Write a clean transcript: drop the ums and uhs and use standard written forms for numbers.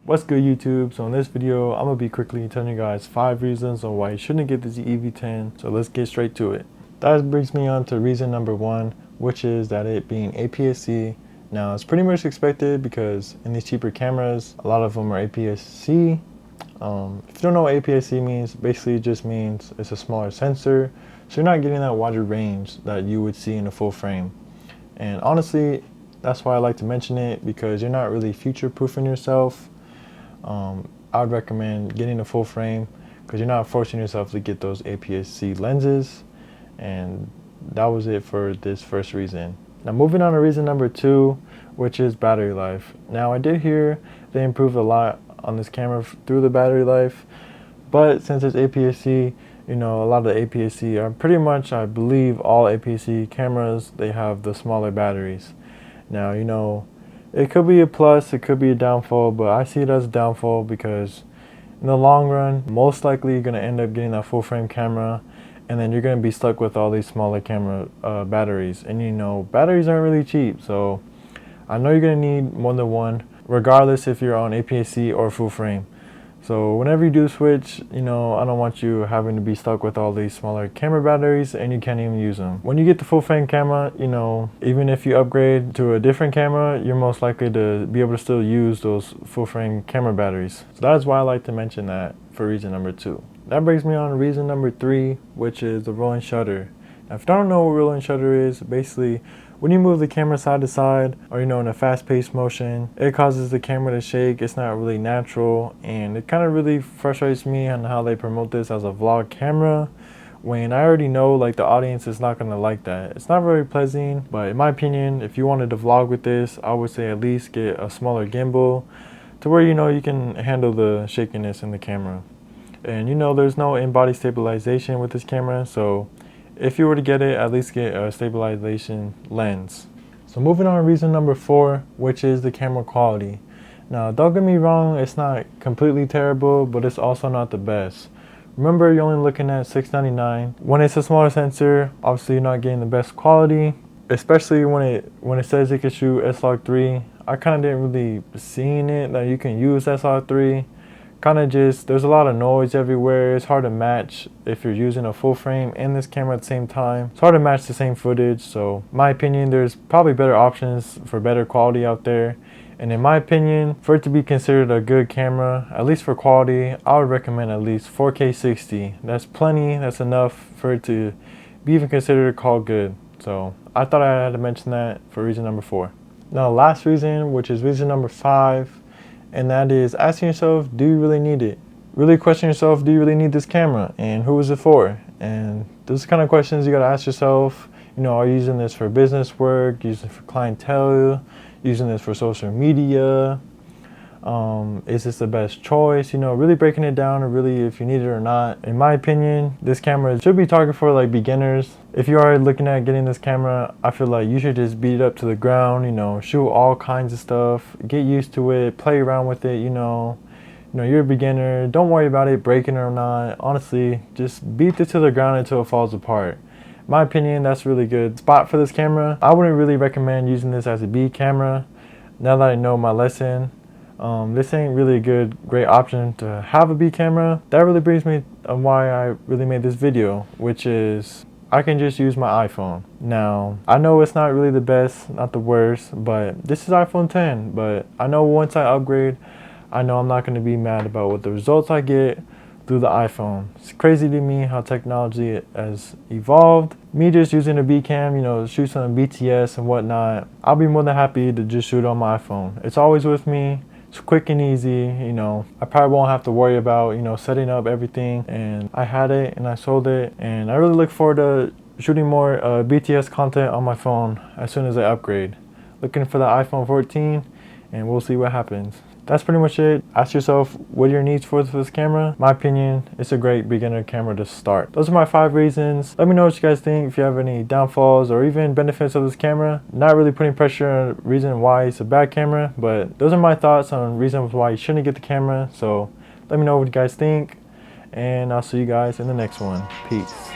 What's good, YouTube? So in this video, I'm gonna be quickly telling you guys 5 reasons on why you shouldn't get the ZV-E10. So let's get straight to it. That brings me on to reason number 1, which is that it being APS-C. Now it's pretty much expected because in these cheaper cameras, a lot of them are APS-C. If you don't know what APS-C means, basically it just means it's a smaller sensor, so you're not getting that wider range that you would see in a full frame. And honestly, that's why I like to mention it, because you're not really future-proofing yourself. I would recommend getting a full frame because you're not forcing yourself to get those APS-C lenses. And that was it for this first reason. Now moving on to reason number 2, which is battery life. Now I did hear they improved a lot on this camera through the battery life, but since it's APS-C, you know, a lot of the APS-C are pretty much, I believe all APS-C cameras, they have the smaller batteries. Now, you know, it could be a plus, it could be a downfall, but I see it as a downfall because in the long run, most likely you're going to end up getting that full frame camera, and then you're going to be stuck with all these smaller camera batteries. And you know, batteries aren't really cheap, so I know you're going to need more than one, regardless if you're on APS-C or full frame. So whenever you do switch, you know, I don't want you having to be stuck with all these smaller camera batteries and you can't even use them. When you get the full frame camera, you know, even if you upgrade to a different camera, you're most likely to be able to still use those full frame camera batteries. So that is why I like to mention that for reason number 2. That brings me on to reason number 3, which is the rolling shutter. Now if you don't know what rolling shutter is, basically when you move the camera side to side, or you know, in a fast-paced motion, it causes the camera to shake. It's not really natural, and it kind of really frustrates me on how they promote this as a vlog camera, when I already know like the audience is not gonna like that. It's not very pleasant, but in my opinion, if you wanted to vlog with this, I would say at least get a smaller gimbal to where you know you can handle the shakiness in the camera. And you know, there's no in-body stabilization with this camera, so if you were to get it, at least get a stabilization lens. So moving on to reason number 4, which is the camera quality. Now don't get me wrong, it's not completely terrible, but it's also not the best. Remember, you're only looking at $699. When it's a smaller sensor, obviously you're not getting the best quality, especially when it says it can shoot S-Log3. I kind of didn't really seen it that you can use S-Log3. Kind of just, there's a lot of noise everywhere. It's hard to match if you're using a full frame and this camera at the same time. It's hard to match the same footage. So in my opinion, there's probably better options for better quality out there. And in my opinion, for it to be considered a good camera, at least for quality, I would recommend at least 4K 60. That's plenty. That's enough for it to be even considered called good. So I thought I had to mention that for reason number 4. Now last reason, which is reason number 5, and that is asking yourself, do you really need it? Really question yourself, do you really need this camera? And who is it for? And those kind of questions you gotta ask yourself. You know, are you using this for business work, using it for clientele, using this for social media? Is this the best choice? You know, really breaking it down, or really if you need it or not. In my opinion, this camera should be targeted for like beginners. If you're already looking at getting this camera, I feel like you should just beat it up to the ground, you know, shoot all kinds of stuff, get used to it, play around with it, you know, you're a beginner, don't worry about it breaking or not. Honestly, just beat it to the ground until it falls apart. In my opinion, that's a really good spot for this camera. I wouldn't really recommend using this as a B camera. Now that I know my lesson, this ain't really a great option to have a B camera. That really brings me on why I really made this video, which is I can just use my iPhone. Now, I know it's not really the best, not the worst, but this is iPhone 10. But I know once I upgrade, I know I'm not going to be mad about what the results I get through the iPhone. It's crazy to me how technology has evolved. Me just using a B cam, you know, shoot some BTS and whatnot, I'll be more than happy to just shoot on my iPhone. It's always with me. It's quick and easy, you know. I probably won't have to worry about, you know, setting up everything. And I had it and I sold it. And I really look forward to shooting more BTS content on my phone as soon as I upgrade. Looking for the iPhone 14, and we'll see what happens. That's pretty much it. Ask yourself, what are your needs for this camera? My opinion, it's a great beginner camera to start. Those are my 5 reasons. Let me know what you guys think, if you have any downfalls or even benefits of this camera. Not really putting pressure on reason why it's a bad camera, but those are my thoughts on reasons why you shouldn't get the camera. So let me know what you guys think, and I'll see you guys in the next one. Peace.